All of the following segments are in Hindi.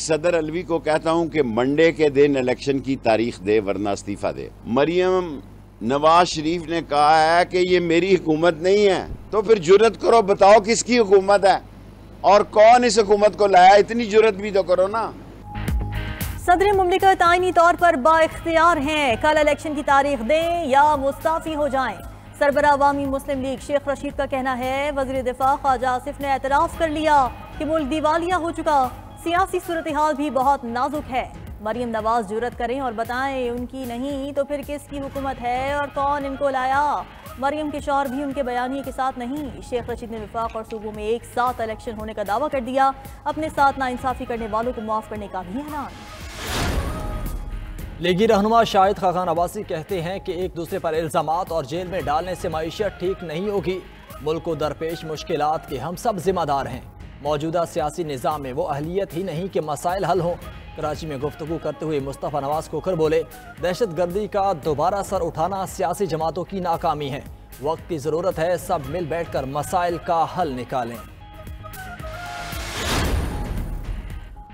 सदर अलवी को कहता हूं कि मंडे के दिन इलेक्शन की तारीख दे वरना इस्तीफा दे। मरियम नवाज शरीफ ने कहा है कि ये मेरी हुकूमत नहीं है, तो फिर जुर्रत करो, बताओ किसकी हुकूमत है और कौन इस हुकूमत को लाया, इतनी जुर्रत भी तो करो ना। सदर मुमलिकत आईनी तौर पर बाइख्तियार हैं, कल इलेक्शन की तारीख दें या मुस्ताफी हो जाएं। सरबरा अवामी मुस्लिम लीग शेख रशीद का कहना है वज़ीर दिफा ख्वाजा आसिफ ने एतराफ़ कर लिया कि मुल्क दिवालिया हो चुका, सियासी सूरत हाल भी बहुत नाजुक है। मरियम नवाज जुर्रत करें और बताएं उनकी नहीं तो फिर किसकी हुकूमत है और कौन इनको लाया। मरियम के शौहर भी उनके बयानिए के साथ नहीं। शेख रशीद ने विफाक और सूबों में एक साथ इलेक्शन होने का दावा कर दिया। अपने साथ नाइंसाफ़ी करने वालों को माफ़ करने का भी ऐलान। लीगी रहनुमा शाहिद खान अब्बासी कहते हैं कि एक दूसरे पर इल्ज़ामात और जेल में डालने से मईशत ठीक नहीं होगी। मुल्क को दरपेश मुश्किलात के हम सब जिम्मेदार हैं। मौजूदा सियासी निज़ाम में वो अहलियत ही नहीं कि मसाइल हल हों। कराची में गुफ्तगू करते हुए मुस्तफ़ा नवाज खोखर बोले, दहशत गर्दी का दोबारा सर उठाना सियासी जमातों की नाकामी है। वक्त की ज़रूरत है सब मिल बैठ कर मसाइल का हल निकालें।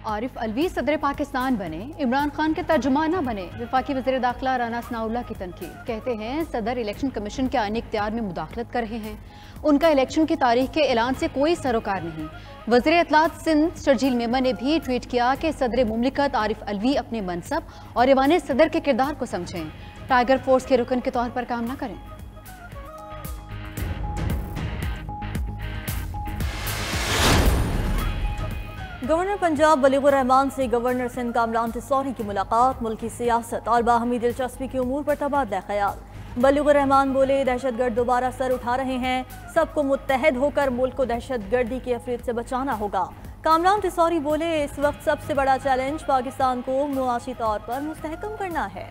आरिफ अलवी सदर पाकिस्तान बने, इमरान खान के तर्जुमान न बने। वफाकी वज़ीर दाखिला राना सनाउल्लाह की तनकीद। कहते हैं सदर इलेक्शन कमीशन के आईनी इख्तियार में मुदाखलत कर रहे हैं। उनका इलेक्शन की तारीख के ऐलान से कोई सरोकार नहीं। वज़ीर इत्तलात सिंध शर्जील मेमन ने भी ट्वीट किया कि सदर मुमलिकत आरिफ अलवी अपने मनसब और ईवान सदर के किरदार को समझें, टाइगर फोर्स के रुकन के तौर पर काम न करें। गवर्नर पंजाब बलीगुर रहमान से गवर्नर सिंध कामरान तिसौरी की मुलाकात, मुल्की सियासत और बाहमी दिलचस्पी के उमूर पर तबादला ख्याल। बलीगुर रहमान बोले, दहशतगर्द दोबारा सर उठा रहे हैं, सबको मुत्तहद होकर मुल्क को दहशतगर्दी की अफरीद से बचाना होगा। कामरान तिसौरी बोले, इस वक्त सबसे बड़ा चैलेंज पाकिस्तान को मुआशी तौर पर मुस्तहकम करना है।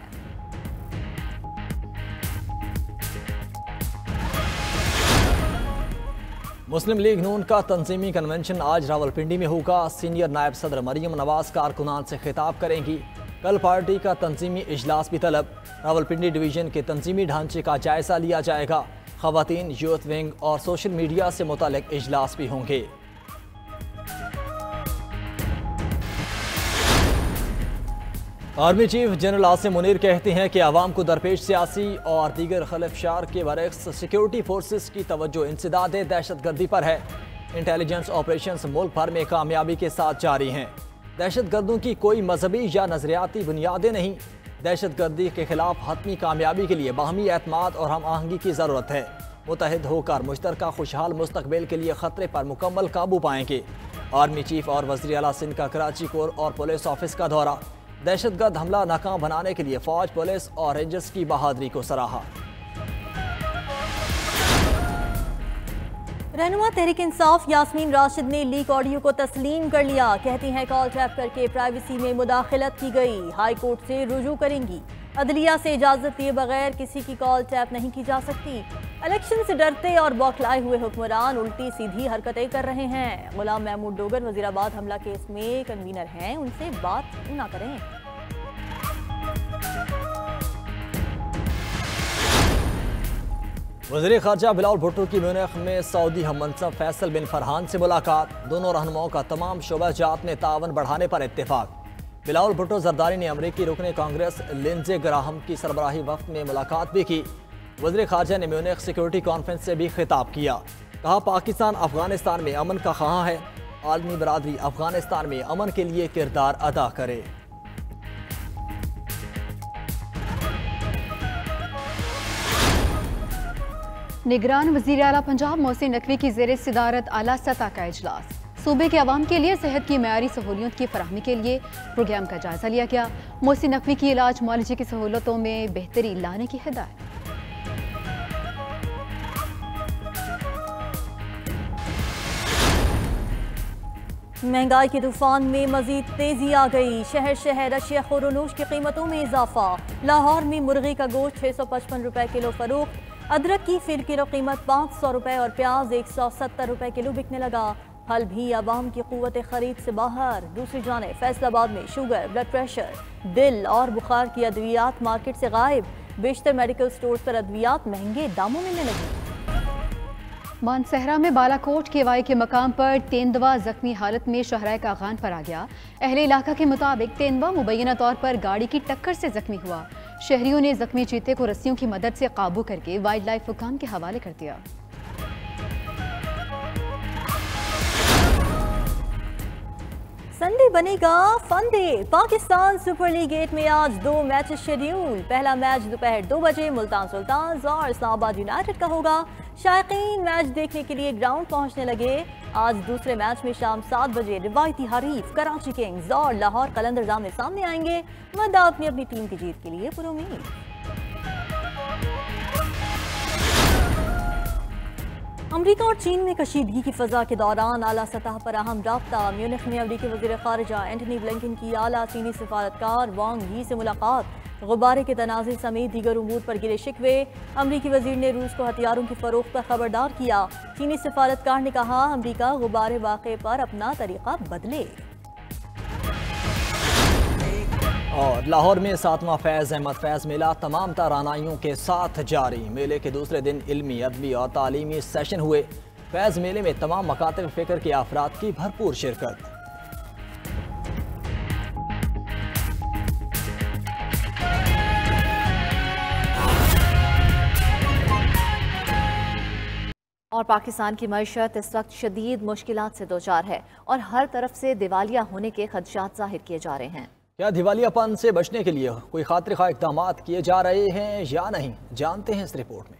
मुस्लिम लीग नून का तंजीमी कन्वेंशन आज रावलपिंडी में होगा। सीनियर नायब सदर मरियम नवाज कारकुनान से खिताब करेंगी। कल पार्टी का तंजीमी इजलास भी तलब। रावलपिंडी डिवीजन के तंजीमी ढांचे का जायजा लिया जाएगा। खवातीन, यूथ विंग और सोशल मीडिया से मुतालिक इजलास भी होंगे। Army chief general Asim Munir कहते हैं कि अवाम को दरपेश सियासी और दीगर खलफशार के बरक्स सिक्योरिटी फोर्सेस की तवज्जो इंसदाद दहशत गर्दी पर है। इंटेलिजेंस ऑपरेशंस मुल्क भर में कामयाबी के साथ जारी हैं। दहशत गर्दों की कोई मजहबी या नजरियाती बुनियादें नहीं। दहशत गर्दी के खिलाफ हतमी कामयाबी के लिए बाहमी एतमाद और हम आहंगी की ज़रूरत है। मुतहद होकर मुश्तरका खुशहाल मुस्तकबिल के लिए खतरे पर मुकम्मल काबू पाएंगे। आर्मी चीफ और वज़ीर आला सिंध का कराची कोर और पुलिस ऑफिस का दौरा। दहशतगर्द हमला नाकाम बनाने के लिए फौज, पुलिस और रेंजर्स की बहादुरी को सराहा। रहनुमा तहरीक इंसाफ यास्मीन राशिद ने लीक ऑडियो को तस्लीम कर लिया। कहती हैं कॉल टैप करके प्राइवेसी में मुदाखलत की गई, हाई कोर्ट से रुजू करेंगी। अदलिया से इजाजत दिए बगैर किसी की कॉल टैप नहीं की जा सकती। इलेक्शन से डरते और बौखलाए हुए हुक्मरान उल्टी सीधी हरकतें कर रहे हैं। गुलाम महमूद डोगर वजीराबाद हमला केस में कन्वीनर हैं, उनसे बात ना करें। वज़ीर ख़ारजा बिलावल भुट्टो की म्यूनिख में सऊदी हममनसब फैसल बिन फरहान से मुलाकात। दोनों रहनुमाओं का तमाम शोबाजात में तावन बढ़ाने पर इत्तेफाक। बिलावल भुट्टो जरदारी ने अमरीकी रुकने कांग्रेस लिंडसे ग्राहम की सरबराही वक्त में मुलाकात भी की। वज़ीर ख़ारजा ने म्यूनिख सिक्योरिटी कॉन्फ्रेंस से भी खिताब किया। कहा, पाकिस्तान अफगानिस्तान में अमन का ख्वाह है। आलमी बरादरी अफगानिस्तान में अमन के लिए किरदार अदा करे। निगरान वज़ीर आला पंजाब मोहसिन नकवी की ज़ेर सदारत आला सतह का इजलास। सूबे के अवाम के लिए सेहत की मयारी सहूलियत की फराहमी के लिए प्रोग्राम का जायजा लिया गया। मोहसिन नकवी की इलाज मुआलजे की सहूलतों में बेहतरी लाने की हिदायत। महंगाई के तूफान में मजीद तेजी आ गई। शहर शहर अशिया खुरनूश की कीमतों में इजाफा। लाहौर में मुर्गी का गोश्त 655 रुपए किलो फरोख्त। अदरक की फिर किलो कीमत 500 रुपए और प्याज 170 रुपए किलो बिकने लगा। फल भी आवाम की कुव्वत खरीद से बाहर। दूसरी जाने फैसलाबाद में शुगर, ब्लड प्रेशर, दिल और बुखार की अद्वियात मार्केट से गायब। बेशतर मेडिकल स्टोर्स पर अद्वियात महंगे दामों मिलने लगी। मानसहरा में बालाकोट के वाई के मकाम पर तेंदुआ जख्मी हालत में शहराए कागान पर आ गया। अहले इलाका के मुताबिक तेंदुआ मुबैना तौर पर गाड़ी की टक्कर से जख्मी हुआ। शहरियों ने जख्मी चीते को रस्सियों की मदद से काबू करके वाइल्ड लाइफ हुकाम के हवाले कर दिया। संडे बनेगा fun day. Pakistan Super League 8 में आज 2 मैच शेड्यूल। पहला मैच दोपहर 2 बजे मुल्तान सुल्तान्स और इस्लामाबाद यूनाइटेड का होगा। शायकीन मैच देखने के लिए ग्राउंड पहुंचने लगे। आज दूसरे मैच में शाम 7 बजे रिवायती हरीफ कराची किंग्स और लाहौर कलंदर्स आमने सामने आएंगे। मद्दा अपनी अपनी टीम की जीत के लिए पुरुमीद। अमरीका और चीन में कशीदगी की फजा के दौरान आला सतह पर अहम राब्ता। म्यूनिख में अमरीकी वज़ीर ख़ारिजा एंटनी ब्लिंकन की आला चीनी सफारतकार वांग यी से मुलाकात। गुब्बारे के तनाज़ुर समेत दीगर उमूर पर गिरे शिकवे। अमरीकी वज़ीर ने रूस को हथियारों की फ़रोख्त पर खबरदार किया। चीनी सफारतकार ने कहा अमरीका गुब्बारे वाक़े पर अपना तरीक़ा बदले। और लाहौर में 7वां फैज़ अहमद फैज़ मेला तमाम तारानाइयों के साथ जारी। मेले के दूसरे दिन इल्मी, अदबी और तालीमी सेशन हुए। फैज़ मेले में तमाम मकातिब फ़िक्र के अफराद की भरपूर शिरकत। और पाकिस्तान की मईशत इस वक्त शदीद मुश्किलात से दो चार है और हर तरफ से दिवालिया होने के खदशात जाहिर किए जा रहे हैं। क्या दिवालियापन से बचने के लिए कोई खातिर खा इक़दाम किए जा रहे हैं या नहीं, जानते हैं इस रिपोर्ट में।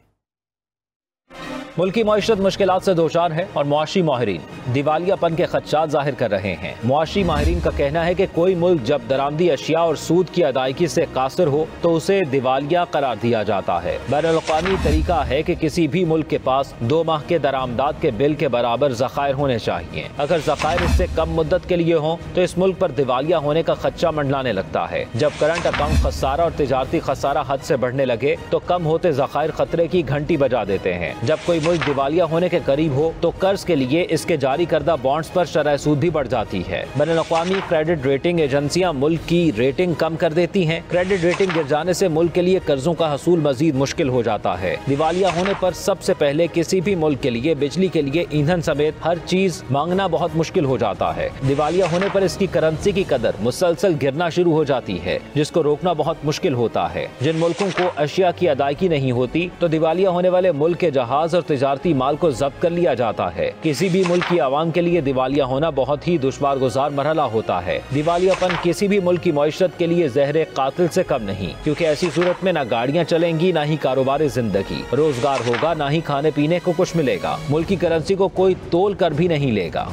मुल्की मईशत मुश्किलात से दोचार है और मुआशी माहिरीन दिवालियापन के खदशात जाहिर कर रहे हैं। मुआशी माहिरीन का कहना है कि कोई मुल्क जब दरामदी अशिया और सूद की अदायगी से कासिर हो तो उसे दिवालिया करार दिया जाता है। बैनुल-अक़वामी तरीका है कि किसी भी मुल्क के पास 2 माह के दरामदाद के बिल के बराबर ज़खायर होने चाहिए। अगर ज़खायर इससे कम मुद्दत के लिए हों तो इस मुल्क पर दिवालिया होने का खदशा मंडलाने लगता है। जब करंट अकाउंट खसारा और तिजारती खसारा हद से बढ़ने लगे तो कम होते ज़खायर खतरे की घंटी बजा देते हैं। जब कोई मुल्क दिवालिया होने के करीब हो तो कर्ज के लिए इसके जारी करदा बॉन्ड्स पर शरह सूद भी बढ़ जाती है। बैनुल-अक़वामी क्रेडिट रेटिंग एजेंसियां मुल्क की रेटिंग कम कर देती हैं। क्रेडिट रेटिंग गिर जाने से मुल्क के लिए कर्जों का हसूल मजीद मुश्किल हो जाता है। दिवालिया होने पर सबसे पहले किसी भी मुल्क के लिए बिजली के लिए ईंधन समेत हर चीज मांगना बहुत मुश्किल हो जाता है। दिवालिया होने पर इसकी करेंसी की कदर मुसलसल गिरना शुरू हो जाती है, जिसको रोकना बहुत मुश्किल होता है। जिन मुल्कों को अशिया की अदायगी नहीं होती तो दिवालिया होने वाले मुल्क के जहाज और तिजारती माल को जब्त कर लिया जाता है। किसी भी मुल्क की आवाम के लिए दिवालिया होना बहुत ही दुश्वार गुजार मरहला होता है। दिवालियापन किसी भी मुल्क की मईशत के लिए जहर कातिल से कम नहीं, क्योंकि ऐसी सूरत में न गाड़ियाँ चलेंगी, न ही कारोबार जिंदगी, रोजगार होगा, न ही खाने पीने को कुछ मिलेगा। मुल्क की करेंसी को कोई तोल कर भी नहीं लेगा।